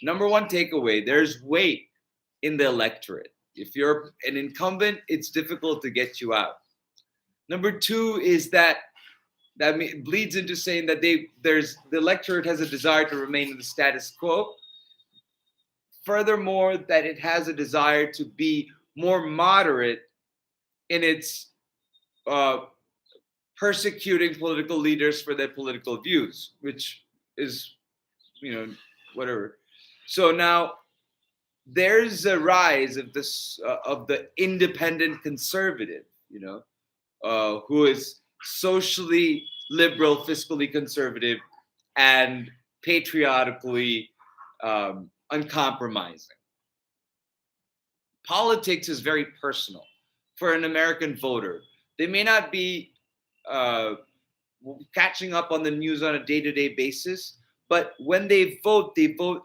Number one takeaway: there's weight in the electorate. If you're an incumbent, it's difficult to get you out. Number two is that bleeds into saying that the electorate has a desire to remain in the status quo. Furthermore, that it has a desire to be more moderate in its uh, persecuting political leaders for their political views, which is, whatever. So now there's a rise of this of the independent conservative, who is socially liberal, fiscally conservative, and patriotically uncompromising. Politics is very personal for an American voter. They may not be uh, catching up on the news on a day-to-day basis, but when they vote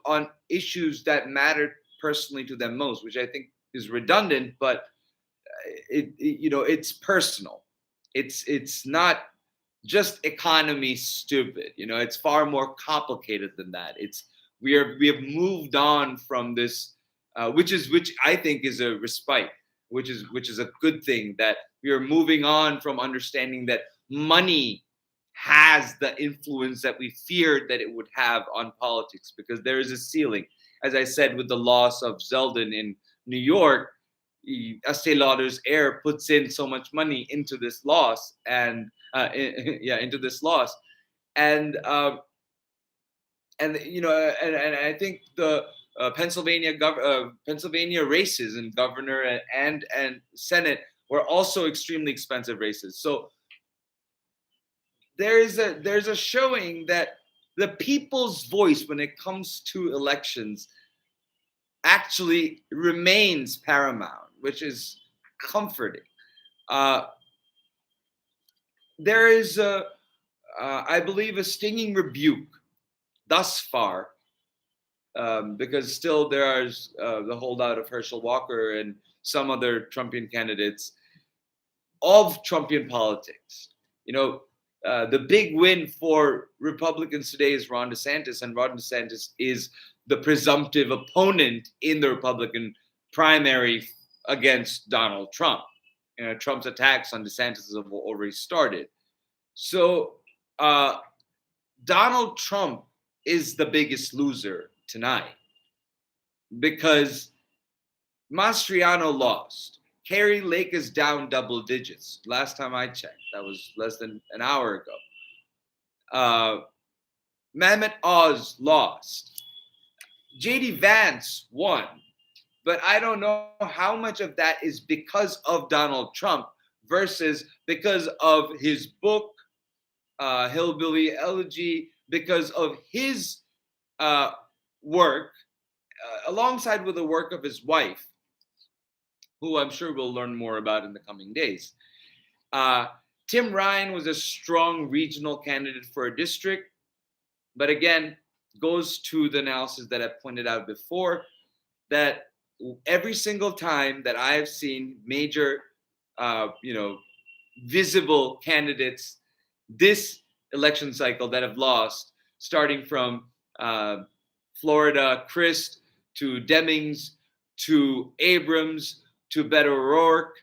on issues that matter personally to them most, which I think is redundant, but it's personal. It's not just economy stupid. It's far more complicated than that. We have moved on from this, which I think is a respite, which is a good thing, that we are moving on from understanding that money has the influence that we feared that it would have on politics, because there is a ceiling. As I said, with the loss of Zeldin in New York, Estee Lauder's heir puts in so much money into this loss, and into this loss, and and I think the Pennsylvania races in governor and Senate were also extremely expensive races. So there's a showing that the people's voice when it comes to elections actually remains paramount, which is comforting. There is I believe, a stinging rebuke thus far, because still there is the holdout of Herschel Walker and some other Trumpian candidates of Trumpian politics. The big win for Republicans today is Ron DeSantis, and Ron DeSantis is the presumptive opponent in the Republican primary against Donald Trump. Trump's attacks on DeSantis have already started. So Donald Trump is the biggest loser tonight, because Mastriano lost. Carrie Lake is down double digits. Last time I checked, that was less than an hour ago. Mehmet Oz lost. J.D. Vance won. But I don't know how much of that is because of Donald Trump versus because of his book, Hillbilly Elegy, because of his work, alongside with the work of his wife, who I'm sure we'll learn more about in the coming days. Tim Ryan was a strong regional candidate for a district, but again, goes to the analysis that I pointed out before, that every single time that I have seen major, visible candidates this election cycle that have lost, starting from Florida Christ to Demings to Abrams to Beto O'Rourke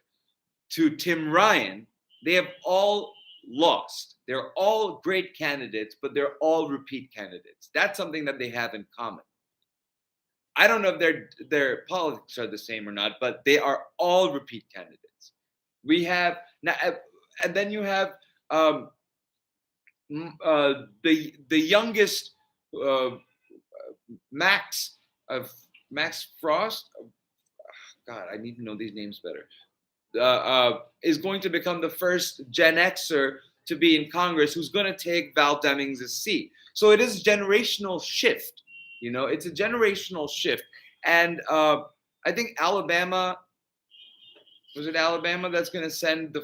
to Tim Ryan, they have all lost. They're all great candidates, but they're all repeat candidates. That's something that they have in common. I don't know if their politics are the same or not, but they are all repeat candidates. We have now, and then you have the youngest Max Frost. God, I need to know these names better. Is going to become the first Gen Xer to be in Congress, who's going to take Val Demings' seat. So it is a generational shift. It's a generational shift. And I think Alabama, was it Alabama that's going to send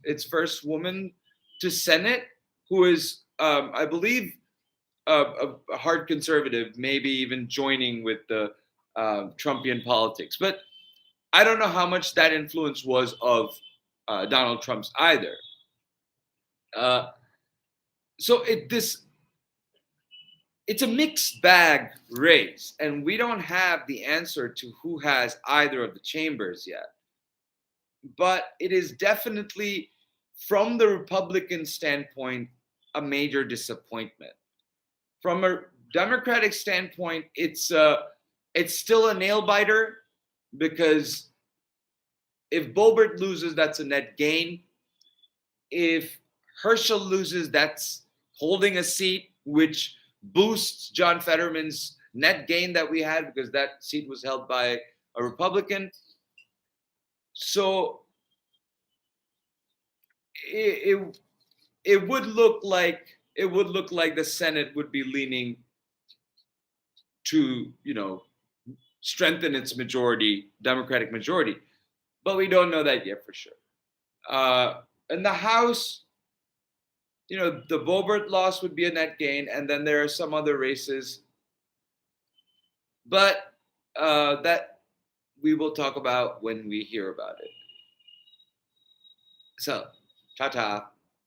its first woman to Senate, who is, I believe, a hard conservative, maybe even joining with the Trumpian politics. But I don't know how much that influence was of Donald Trump's either. So it's a mixed bag race, and we don't have the answer to who has either of the chambers yet. But it is definitely, from the Republican standpoint, a major disappointment. From a Democratic standpoint, it's still a nail biter, because if Boebert loses, that's a net gain. If Herschel loses, that's holding a seat, which boosts John Fetterman's net gain that we had, because that seat was held by a Republican. So it would look like the Senate would be leaning to strengthen its majority, Democratic majority, but we don't know that yet for sure. In the House, the Boebert loss would be a net gain, and then there are some other races, but that we will talk about when we hear about it. So, ta-ta.